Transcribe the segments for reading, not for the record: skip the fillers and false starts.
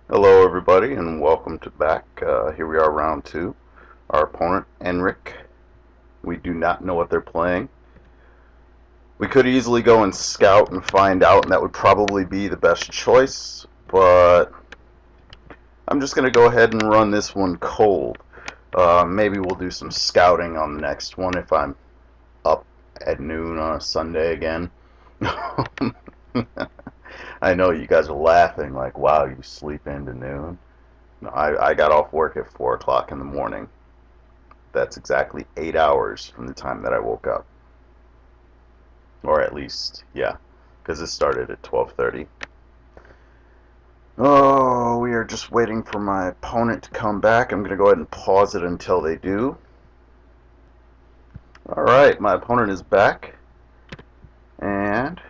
Hello everybody and welcome to back. Here we are round two. Our opponent, Enric. We do not know what they're playing. We could easily go and scout and find out, and that would probably be the best choice, but I'm just going to go ahead and run this one cold. Maybe we'll do some scouting on the next one if I'm up at noon on a Sunday again. I know you guys are laughing like, wow, you sleep into noon. No, I got off work at 4 o'clock in the morning. That's exactly 8 hours from the time that I woke up. Or at least, yeah, because it started at 12:30. Oh, we are just waiting for my opponent to come back. I'm going to go ahead and pause it until they do. Alright, my opponent is back, and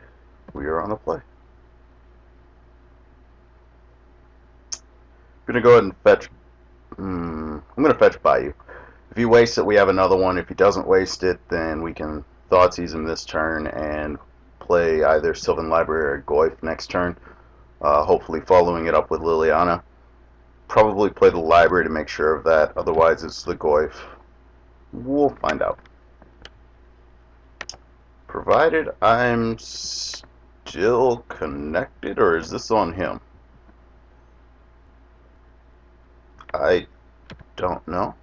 we are on the play. I'm going to go ahead and fetch. I'm going to fetch Bayou. If he wastes it, we have another one. If he doesn't waste it, then we can Thoughtseize him this turn and play either Sylvan Library or Goyf next turn. Hopefully following it up with Liliana. Probably play the Library to make sure of that. Otherwise, it's the Goyf. We'll find out. Provided I'm still connected, or is this on him? I don't know.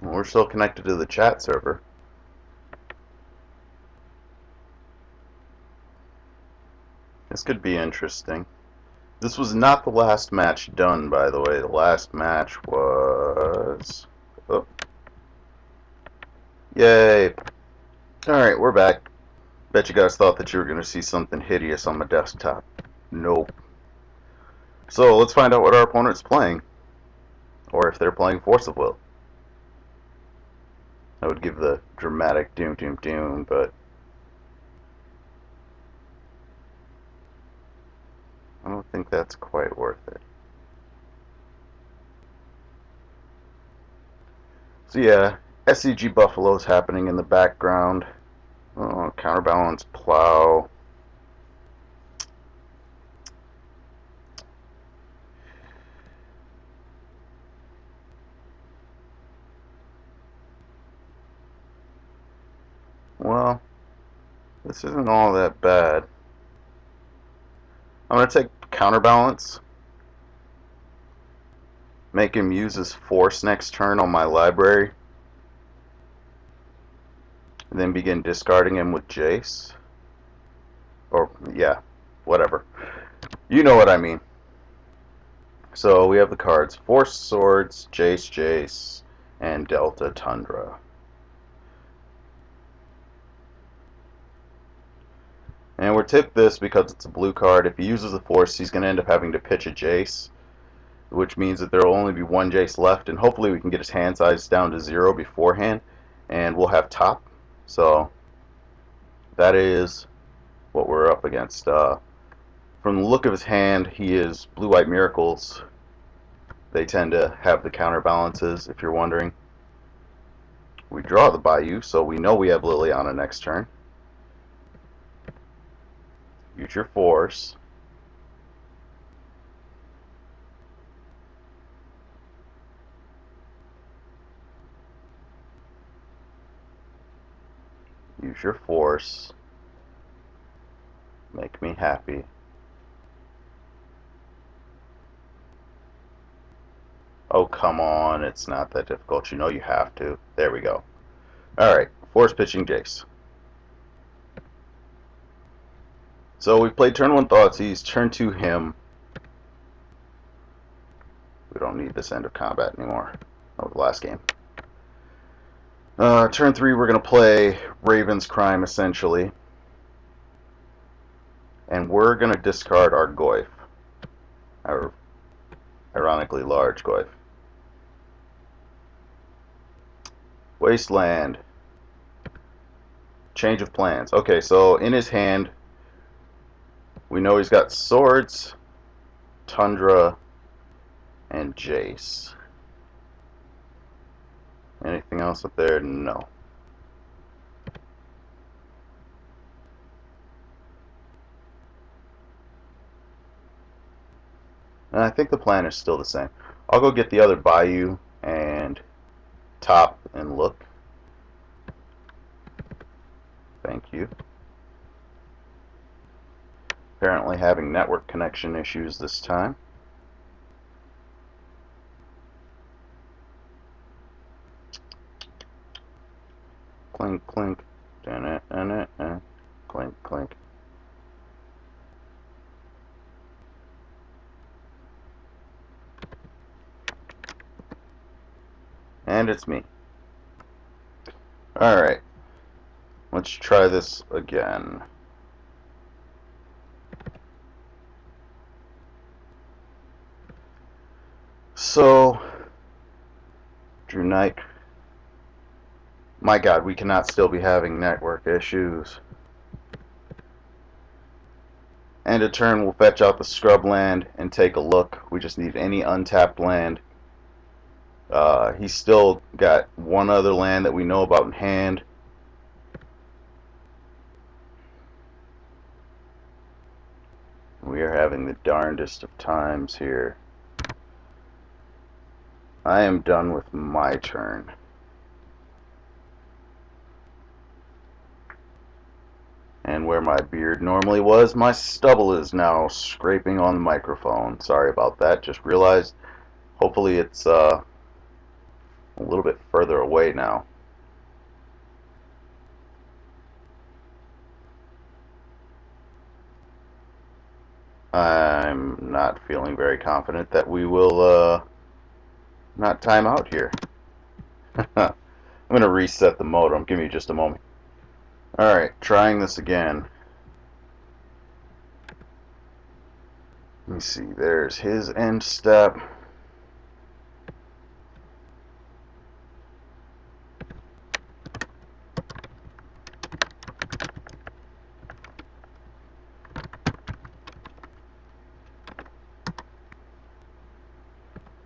We're still connected to the chat server. This could be interesting. This was not the last match done, by the way. The last match was... Oh. Yay. Alright, we're back. Bet you guys thought that you were going to see something hideous on my desktop. Nope. So, let's find out what our opponent's playing. Or if they're playing Force of Will. I would give the dramatic doom doom doom, but... I don't think that's quite worth it. So yeah, SCG Buffalo's happening in the background. Oh, counterbalance plow. Well, this isn't all that bad. I'm going to take counterbalance. Make him use his force next turn on my library. And then begin discarding him with Jace. Or, yeah, whatever. You know what I mean. So we have the cards Force Swords, Jace Jace, and Delta Tundra. And we're tipped this because it's a blue card. If he uses the Force, he's going to end up having to pitch a Jace, which means that there will only be one Jace left, and hopefully we can get his hand size down to 0 beforehand, and we'll have top. So that is what we're up against. From the look of his hand, he is Blue-White Miracles. They tend to have the counterbalances, if you're wondering. We draw the Bayou, so we know we have Liliana next turn. Use your Force. Use your Force. Make me happy. Oh, come on. It's not that difficult. You know you have to. There we go. Alright. Force pitching Jace. So we played turn 1 Thoughtseize, turn 2 him. We don't need this end of combat anymore. That was the last game. Turn 3 we're going to play Raven's Crime, essentially. And we're going to discard our Goyf. Our ironically large Goyf. Wasteland. Change of plans. Okay, so in his hand, we know he's got Swords, Tundra, and Jace. Anything else up there? No. And I think the plan is still the same. I'll go get the other bayou and top and look. Thank you. Apparently having network connection issues this time. Clink, clink. Clink, clink. And it's me. Alright. Let's try this again. So, Drew Knight. My god, we cannot still be having network issues. End of turn, we'll fetch out the scrub land and take a look. We just need any untapped land. He's still got one other land that we know about in hand. We are having the darndest of times here. I am done with my turn. And where my beard normally was, my stubble is now scraping on the microphone. Sorry about that. Just realized. Hopefully it's a little bit further away now. I'm not feeling very confident that we will not time out here. I'm going to reset the modem. Give me just a moment. Alright, trying this again. Let me see, there's his end step.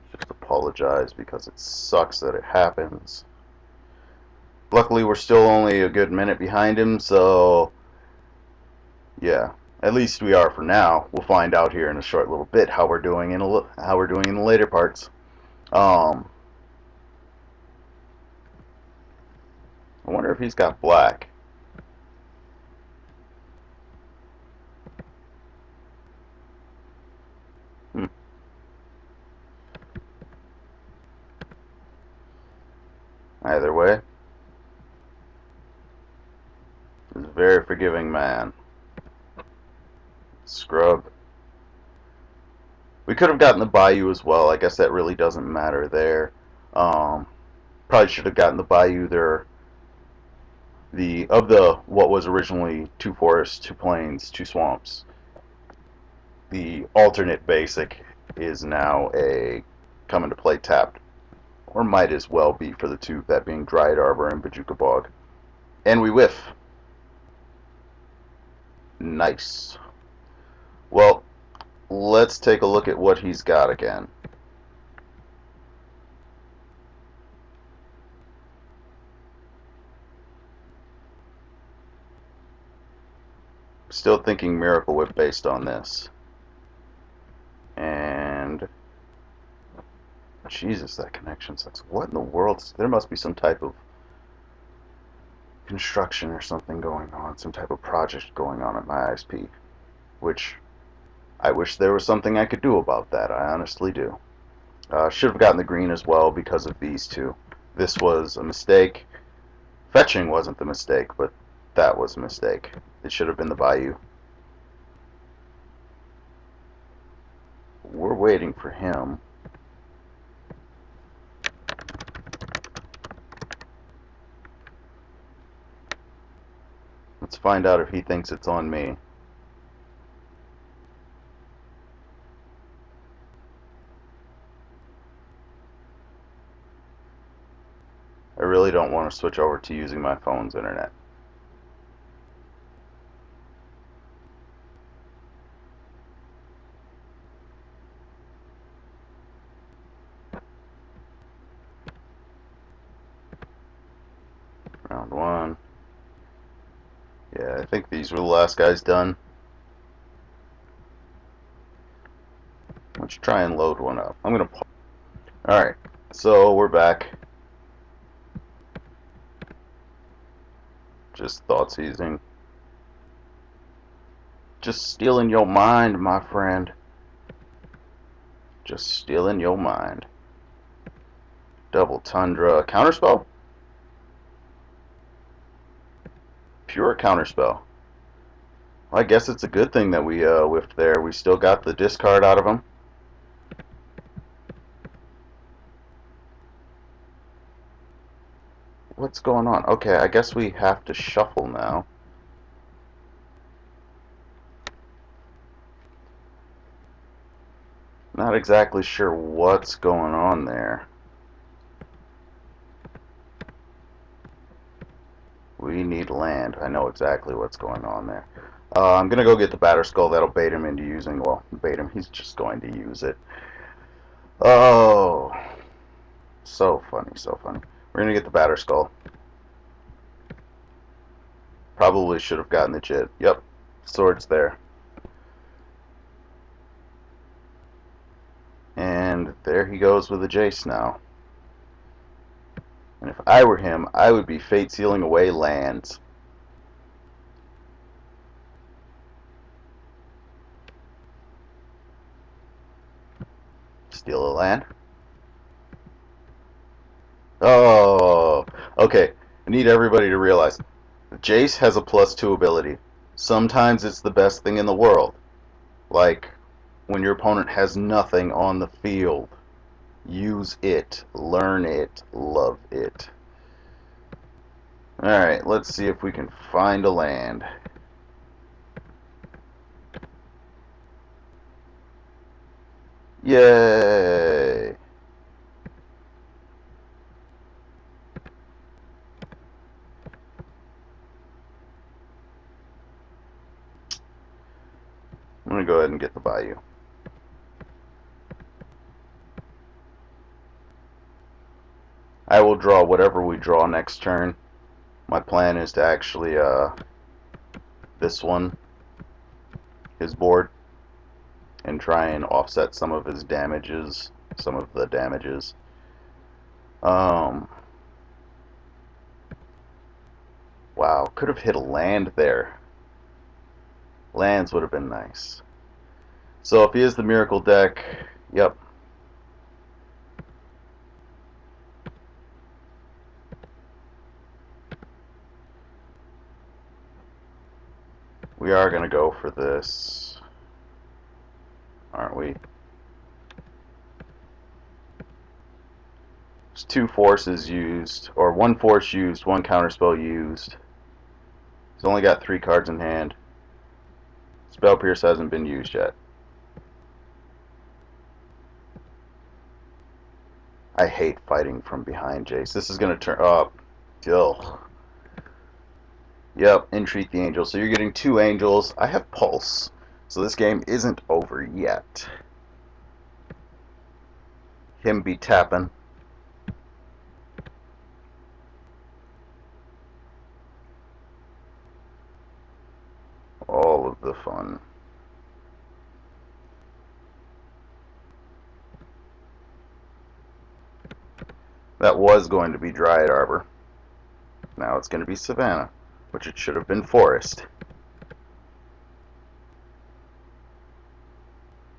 Just apologize because it sucks that it happens. Luckily, we're still only a good minute behind him, so yeah, at least we are for now. We'll find out here in a short little bit how we're doing in the later parts. I wonder if he's got black. Either way, he's a very forgiving man. Scrub. We could have gotten the bayou as well. I guess that really doesn't matter there. Probably should have gotten the bayou there. What was originally 2 forests, 2 plains, 2 swamps. The alternate basic is now a come into play tapped, or might as well be for the 2, that being Dryad Arbor and Bajuka Bog. And we whiff. Nice. Well, let's take a look at what he's got again. Still thinking Miracle Whip based on this. And Jesus, that connection sucks. What in the world? There must be some type of construction or something going on, some type of project going on at my ISP, which I wish there was something I could do about that. I honestly do. Should have gotten the green as well because of these 2. This was a mistake. Fetching wasn't the mistake, but that was a mistake. It should have been the bayou. We're waiting for him. Let's find out if he thinks it's on me. I really don't want to switch over to using my phone's internet. Round 1. Yeah, I think these were the last guys done. Let's try and load one up. I'm gonna. All right, so we're back. Just thought seizing. Just stealing your mind, my friend. Just stealing your mind. Double Tundra. Counterspell? Pure counterspell. Well, I guess it's a good thing that we whiffed there. We still got the discard out of him. What's going on? Okay, I guess we have to shuffle now. Not exactly sure what's going on there. We need land. I know exactly what's going on there. I'm going to go get the Batter Skull. That'll bait him into using, well, bait him. He's just going to use it. Oh, so funny, so funny. We're going to get the Batter Skull. Probably should have gotten the Jit. Yep, sword's there. And there he goes with the Jace now. And if I were him, I would be fate sealing away lands. Steal a land. Oh, okay. I need everybody to realize Jace has a +2 ability. Sometimes it's the best thing in the world. Like when your opponent has nothing on the field. Use it, learn it, love it. Alright, let's see if we can find a land. Yay! I'm going to go ahead and get the Bayou. I will draw whatever we draw next turn. My plan is to actually, this one, his board, and try and offset some of his damages, some of the damages. Wow, could have hit a land there. Lands would have been nice. So if he is the Miracle deck, yep. We are going to go for this, aren't we? There's 2 forces used, or 1 force used, 1 counterspell used. He's only got 3 cards in hand. Spell Pierce hasn't been used yet. I hate fighting from behind, Jace. This is going to turn up. Ugh. Yep, entreat the angel. So you're getting 2 angels. I have pulse. So this game isn't over yet. Him be tapping. All of the fun. That was going to be Dryad Arbor. Now it's going to be Savannah, which it should have been Forest.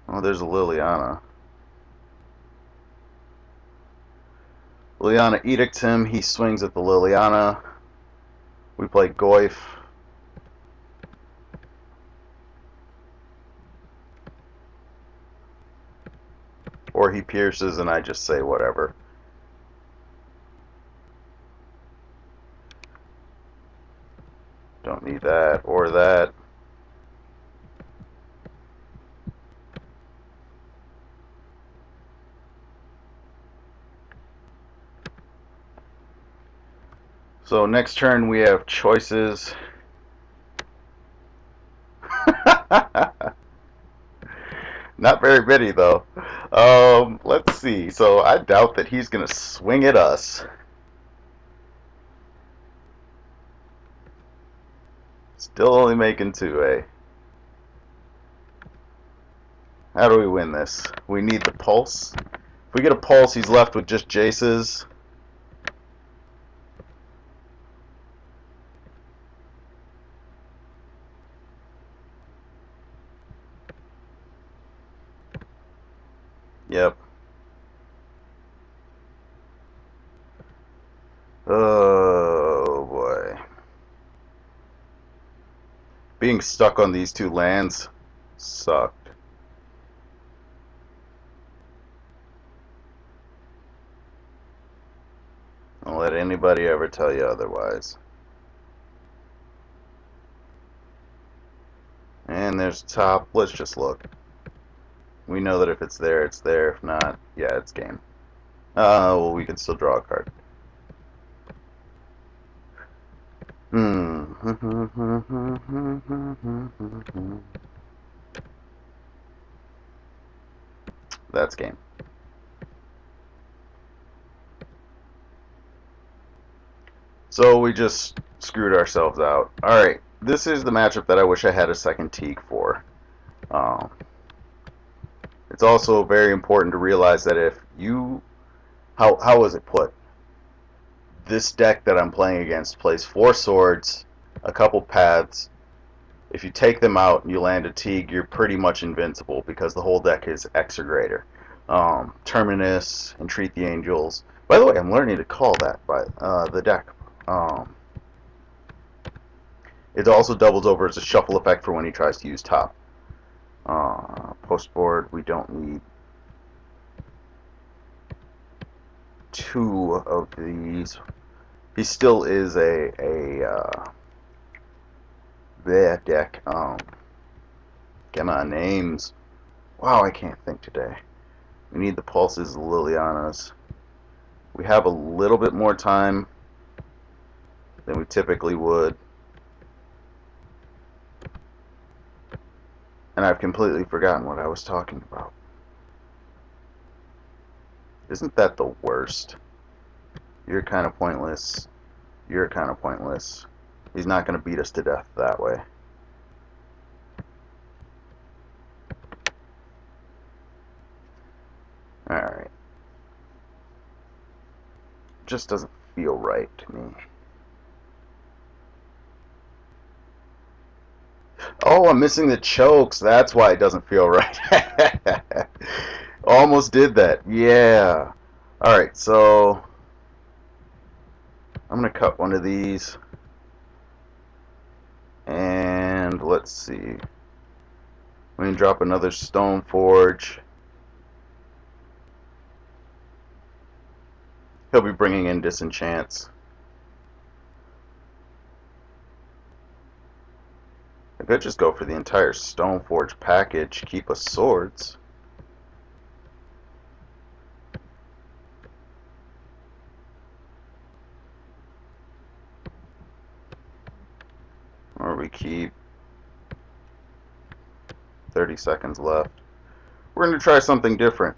Oh, there's a Liliana. Liliana edicts him. He swings at the Liliana. We play Goyf. Or he pierces and I just say whatever. Don't need that or that. So next turn we have choices. Not very many though. Let's see. So I doubt that he's gonna swing at us. Still only making 2, eh? How do we win this? We need the pulse. If we get a pulse, he's left with just Jaces. Yep. Oh boy. Being stuck on these two lands sucked. Don't let anybody ever tell you otherwise. And there's top. Let's just look. We know that if it's there, it's there. If not, yeah, it's game. Well, we can still draw a card. That's game. So we just screwed ourselves out. Alright, this is the matchup that I wish I had a second Teak for. It's also very important to realize that if you... How was it put? This deck that I'm playing against plays 4 swords, a couple paths. If you take them out and you land a Teague, you're pretty much invincible because the whole deck is X or greater. Terminus, Entreat the Angels. By the way, I'm learning to call that by the deck. It also doubles over as a shuffle effect for when he tries to use top. Post board, we don't need 2 of these. He still is a their deck. Come on, names. Wow, I can't think today. We need the pulses, Lilianas. We have a little bit more time than we typically would. And I've completely forgotten what I was talking about. Isn't that the worst? You're kind of pointless. You're kind of pointless. He's not going to beat us to death that way. Alright. Just doesn't feel right to me. Oh, I'm missing the chokes. That's why it doesn't feel right. Almost did that. Yeah. Alright, so I'm going to cut one of these. And let's see. We can drop another Stone Forge. He'll be bringing in Disenchants. I could just go for the entire Stoneforge package, keep us swords. Or we keep 30 seconds left. We're going to try something different.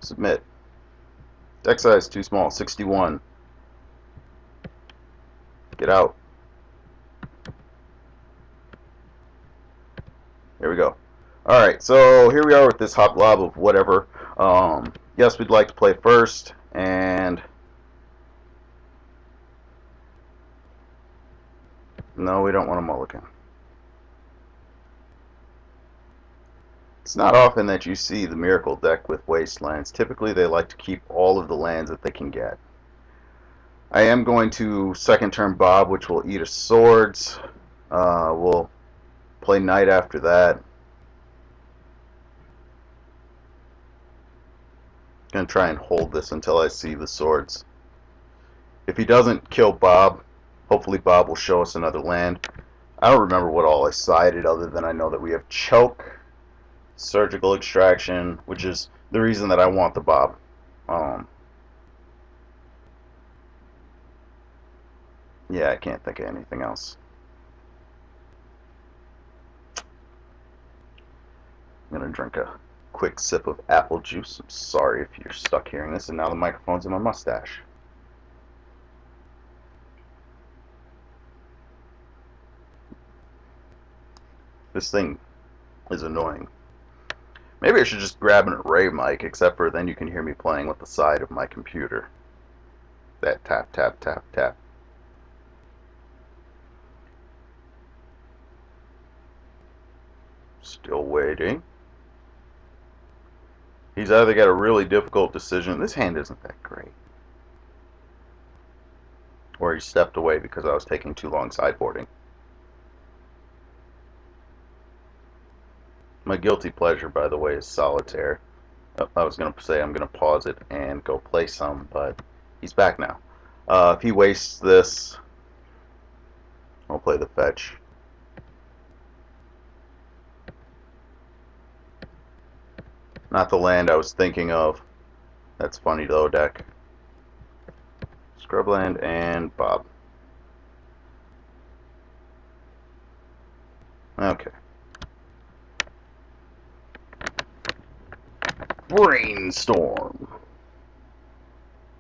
Submit. Deck size too small, 61. Get out. There we go. Alright, so here we are with this hot blob of whatever. Yes, we'd like to play first, and no, we don't want a mulligan. It's not often that you see the Miracle deck with Wastelands. Typically, they like to keep all of the lands that they can get. I am going to second turn Bob, which will eat us swords. We'll play Knight after that. Gonna try and hold this until I see the swords. If he doesn't kill Bob, hopefully Bob will show us another land. I don't remember what all I sided other than I know that we have Choke, Surgical Extraction, which is the reason that I want the Bob. Yeah, I can't think of anything else. I'm gonna drink a quick sip of apple juice. I'm sorry if you're stuck hearing this, and now the microphone's in my mustache. This thing is annoying. Maybe I should just grab an array mic, except for then you can hear me playing with the side of my computer. That tap, tap, tap, tap. Still waiting. He's either got a really difficult decision. This hand isn't that great. Or he stepped away because I was taking too long sideboarding. My guilty pleasure, by the way, is solitaire. I was going to say I'm going to pause it and go play some, but he's back now. If he wastes this, I'll play the fetch. Not the land I was thinking of. That's funny though, deck. Scrubland and Bob. Okay. Brainstorm.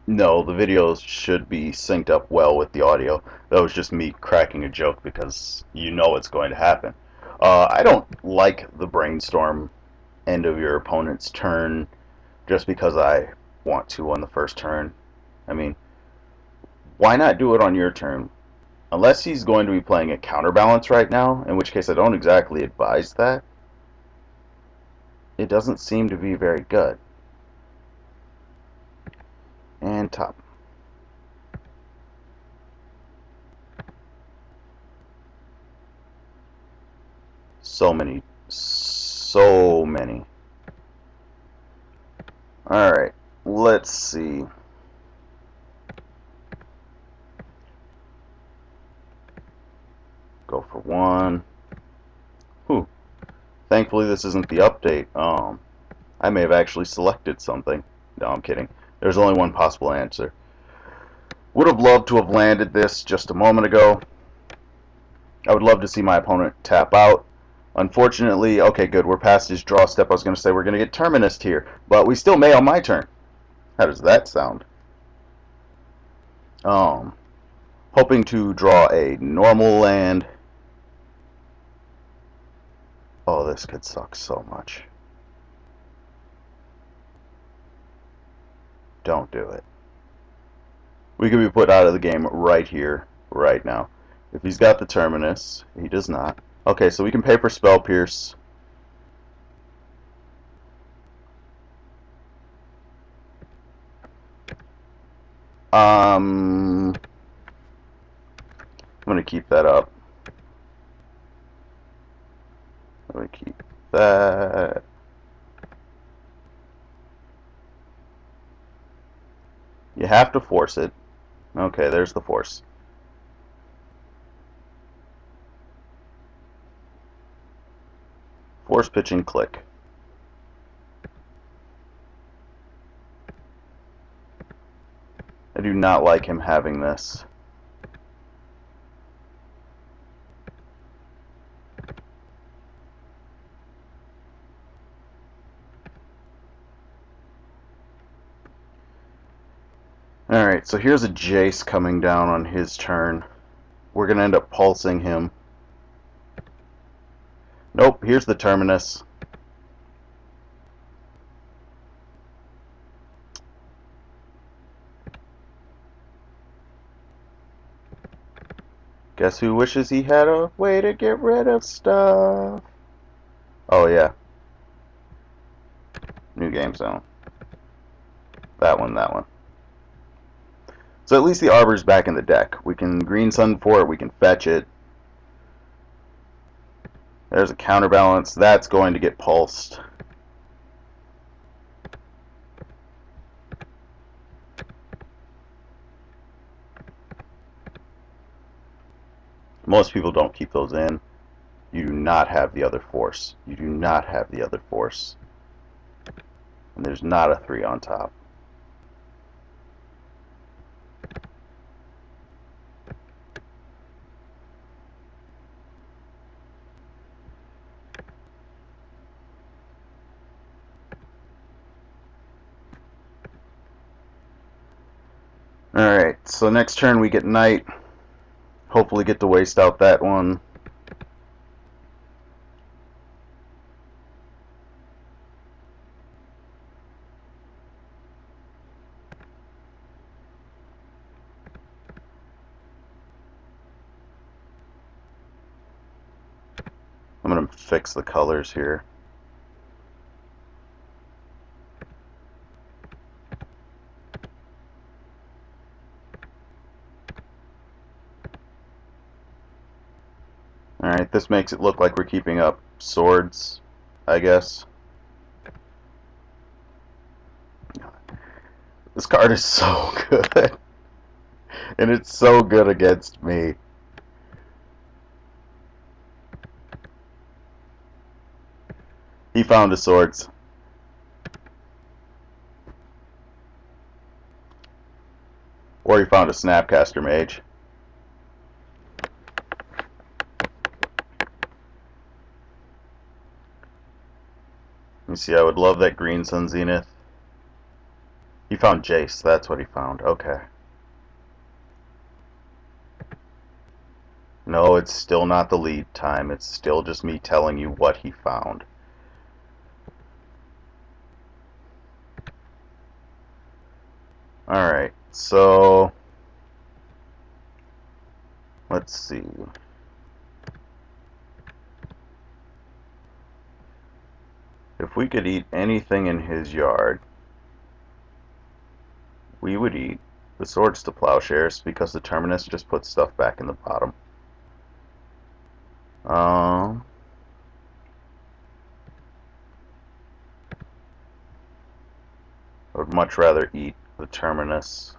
No, the videos should be synced up well with the audio. That was just me cracking a joke because you know it's going to happen. I don't like the brainstorm end of your opponent's turn just because I want to on the first turn. I mean, why not do it on your turn? Unless he's going to be playing a counterbalance right now, in which case I don't exactly advise that. It doesn't seem to be very good. And top. So many. So many. Alright, let's see. Go for one. Whew. Thankfully this isn't the update. I may have actually selected something. No, I'm kidding. There's only one possible answer. Would have loved to have landed this just a moment ago. I would love to see my opponent tap out. Unfortunately, okay, good, we're past his draw step. I was going to say we're going to get Terminus here, but we still may on my turn. How does that sound? Hoping to draw a normal land. Oh, this could suck so much. Don't do it. We could be put out of the game right here, right now. If he's got the Terminus, he does not. Okay, so we can pay for Spell Pierce. I'm going to keep that up. I'm going to keep that. You have to force it. Okay, there's the force. Force pitch and click. I do not like him having this. Alright, so here's a Jace coming down on his turn. We're going to end up pulsing him. Nope, here's the Terminus. Guess who wishes he had a way to get rid of stuff? Oh yeah. New game zone. That one, that one. So at least the Arbor's back in the deck. We can Green Sun for it, we can fetch it. There's a counterbalance. That's going to get pulsed. Most people don't keep those in. You do not have the other force. You do not have the other force. And there's not a 3 on top. Alright, so next turn we get Knight. Hopefully get to waste out that one. I'm going to fix the colors here. Alright, this makes it look like we're keeping up swords, I guess. This card is so good. And it's so good against me. He found his swords. Or he found a Snapcaster Mage. You see, I would love that Green Sun Zenith. He found Jace, that's what he found. Okay. No, it's still not the lead time. It's still just me telling you what he found. Alright, so let's see. If we could eat anything in his yard, we would eat the Swords to Plowshares, because the Terminus just puts stuff back in the bottom. I would much rather eat the Terminus,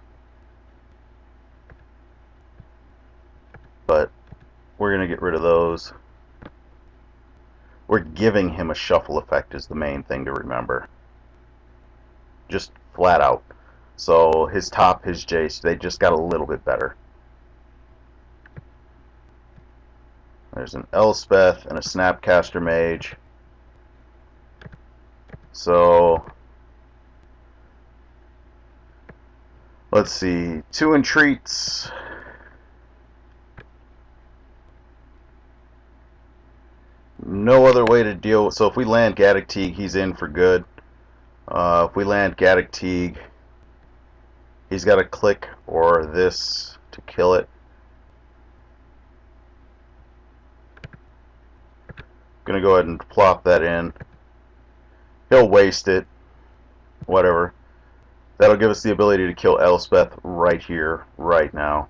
but we're going to get rid of those. We're giving him a shuffle effect is the main thing to remember. Just flat out. So his top, his Jace, they just got a little bit better. There's an Elspeth and a Snapcaster Mage. So let's see, 2 entreats. No other way to deal with. So if we land Gaddock Teeg, he's in for good. If we land Gaddock Teeg, he's got to click or this to kill it. Gonna go ahead and plop that in. He'll waste it. Whatever. That'll give us the ability to kill Elspeth right here, right now.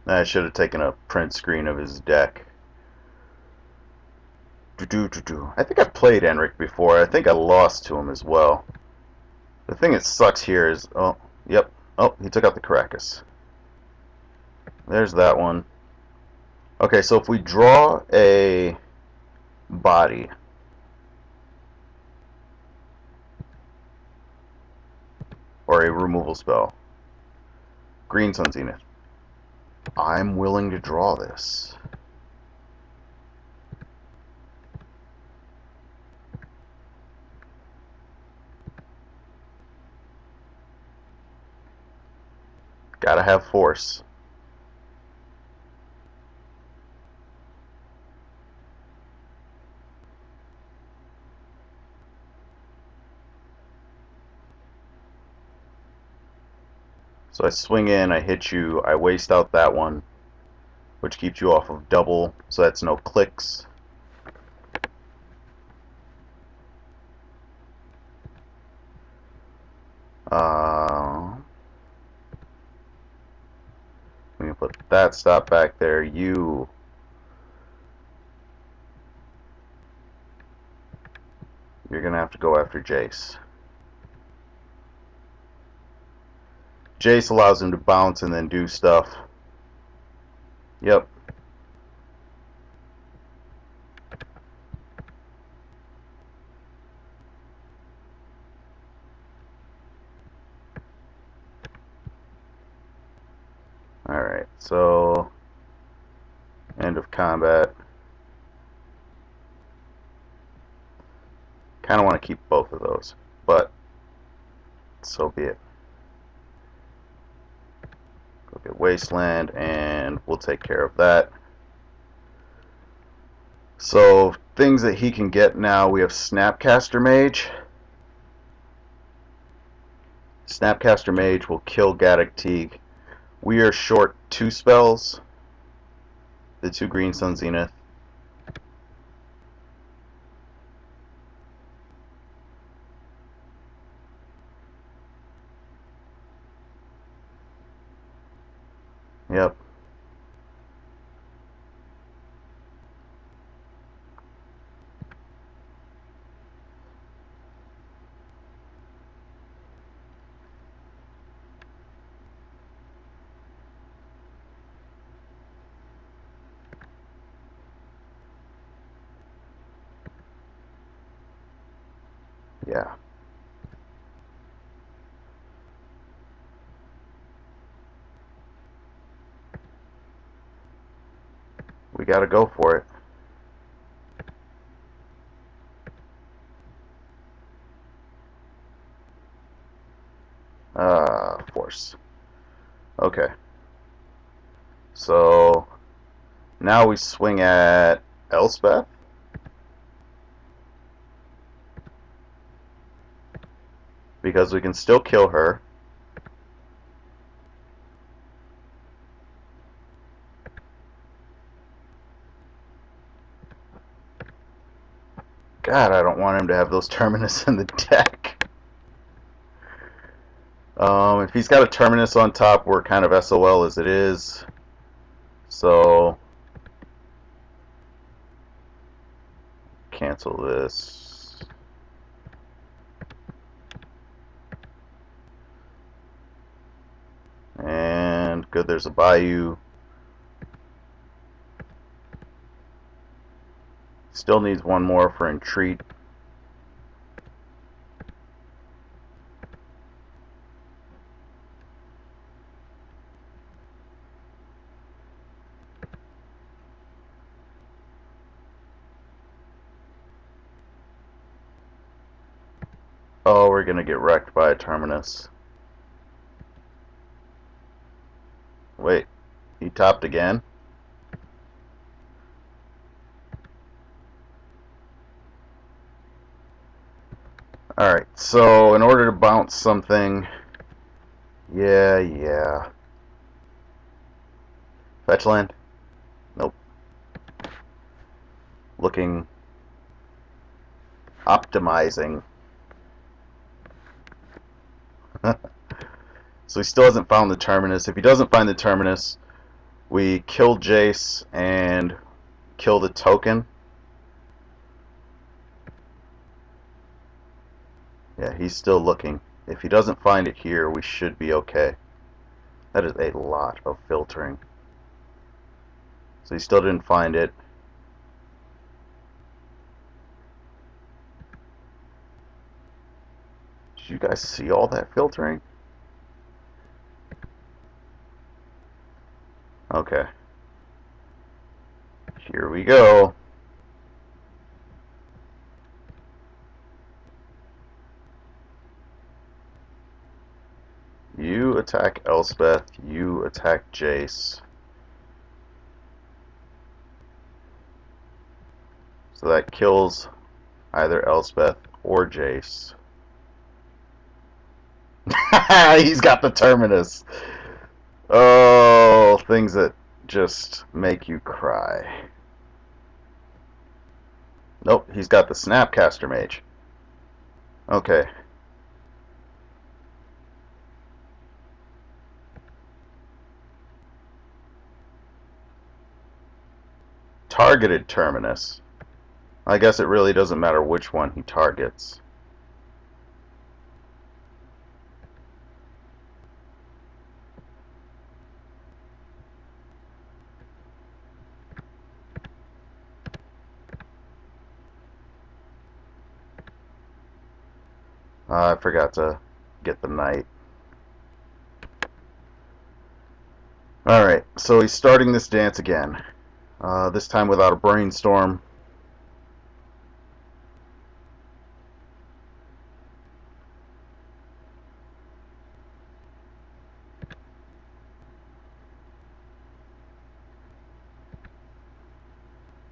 I should have taken a print screen of his deck. I think I've played Enric before. I think I lost to him as well. The thing that sucks here is, oh, yep, oh, he took out the Caracas. There's that one. Okay, so if we draw a body, or a removal spell, Green Sun Zenith, I'm willing to draw this. Gotta have force. So I swing in, I hit you, I waste out that one, which keeps you off of double, so that's no clicks. We can put that stop back there. You're gonna have to go after Jace. Jace allows him to bounce and then do stuff. Yep. Alright, so end of combat. Kind of want to keep both of those, but so be it. Go get Wasteland, and we'll take care of that. So, things that he can get now, we have Snapcaster Mage. Snapcaster Mage will kill Gaddock Teeg We are short 2 spells. The 2 green Sun Zenith. Yep. Yeah. We gotta go for it. Force. Okay. So now we swing at Elspeth. Because we can still kill her. God, I don't want him to have those Terminus in the deck. If he's got a Terminus on top, we're kind of SOL as it is. So, cancel this. And good, there's a Bayou. Still needs one more for Entreat. Oh, we're gonna get wrecked by a Terminus. Wait, he topped again? Alright, so in order to bounce something... Yeah. Fetch land? Nope. Looking... optimizing. So he still hasn't found the Terminus. If he doesn't find the Terminus, we kill Jace and kill the token. Yeah, he's still looking. If he doesn't find it here, we should be okay. That is a lot of filtering. So he still didn't find it. Did you guys see all that filtering? Okay. Here we go. You attack Elspeth, you attack Jace. So that kills either Elspeth or Jace. He's got the Terminus. Oh, things that just make you cry. Nope, he's got the Snapcaster Mage. Okay. Targeted Terminus. I guess it really doesn't matter which one he targets. I forgot to get the Knight. Alright, so he's starting this dance again. This time without a Brainstorm.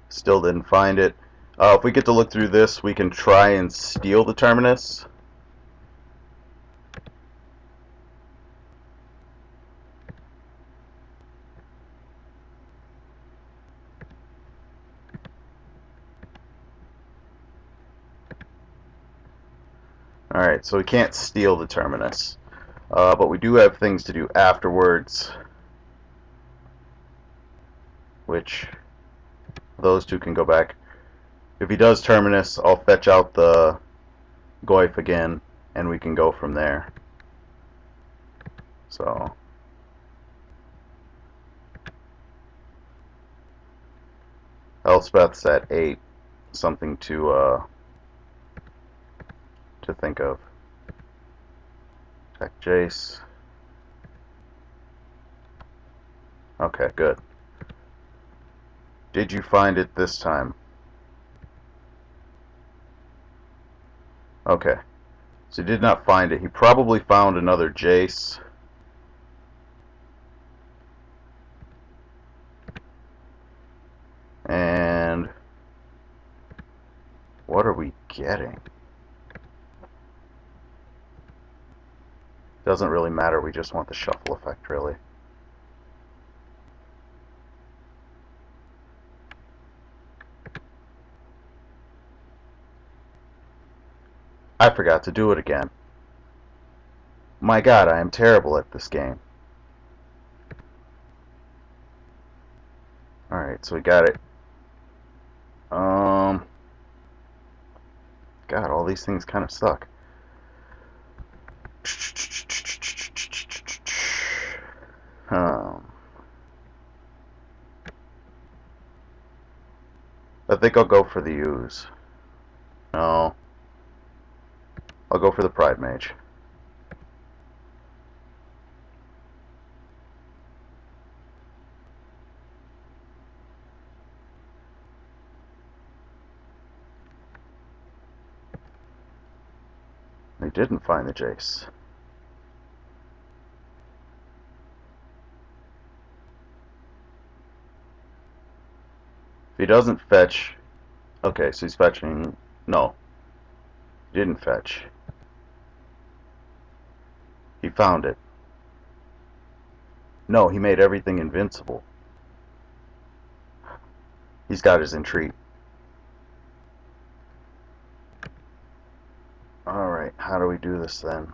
Still didn't find it. If we get to look through this, we can try and steal the Terminus. Alright, so we can't steal the Terminus. But we do have things to do afterwards, which those two can go back. If he does Terminus, I'll fetch out the Goyf again, and we can go from there. So Elspeth's at 8. Something to think of. Attack Jace. Okay, good. Did you find it this time? Okay. So he did not find it. He probably found another Jace. And what are we getting? Doesn't really matter, we just want the shuffle effect, really. I forgot to do it again. My god, I am terrible at this game. Alright, so we got it. God, all these things kind of suck. I think I'll go for the Ooze. No. I'll go for the Pride Mage. They didn't find the Jace. If he doesn't fetch... Okay, so he's fetching... No. He didn't fetch. He found it. No, he made everything invincible. He's got his entreat. Alright, how do we do this then?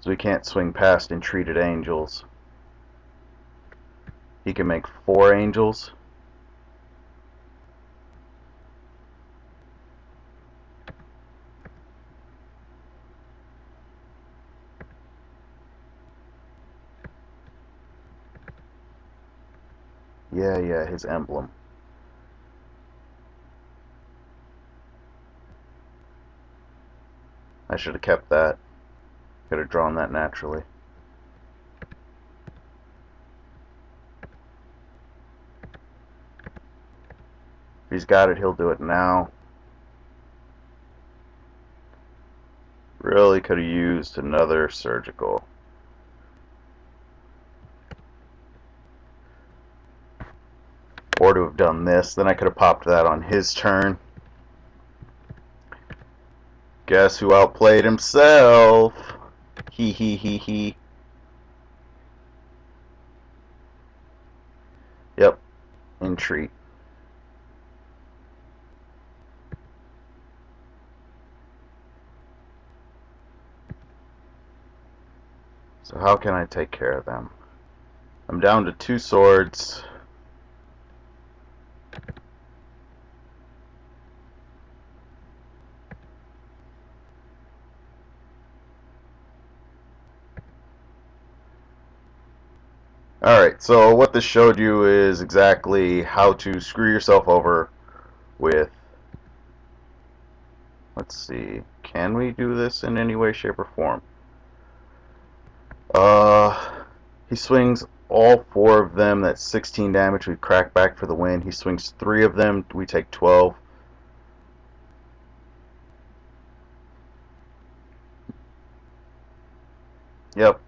So we can't swing past entreated angels. He can make 4 angels. Yeah, his emblem. I should have kept that. Could have drawn that naturally. If he's got it, he'll do it now. Really could have used another surgical. Or to have done this. Then I could have popped that on his turn. Guess who outplayed himself? He. Yep. Entreat. So how can I take care of them? I'm down to 2 swords. Alright, so what this showed you is exactly how to screw yourself over with... Let's see, can we do this in any way, shape, or form? He swings all 4 of them, that's 16 damage, we crack back for the win. He swings 3 of them, we take 12. Yep,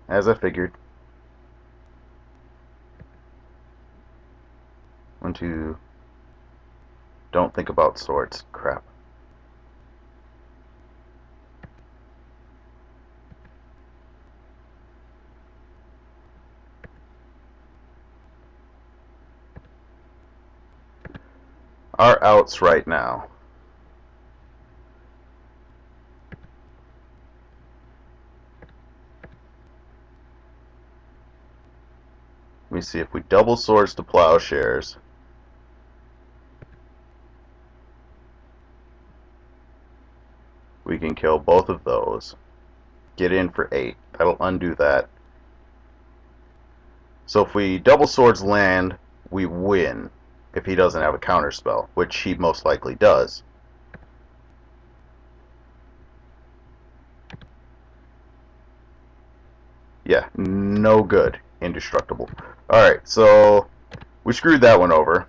as I figured. 1, 2. Don't think about swords. Crap. Our outs right now. me see, if we double swords to plowshares, we can kill both of those. Get in for 8. That'll undo that. So if we double swords land, we win. If he doesn't have a counterspell, which he most likely does. Yeah, no good. Indestructible. Alright, so we screwed that one over.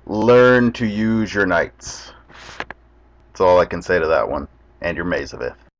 Learn to use your knights. That's all I can say to that one. And your Maze of Ith.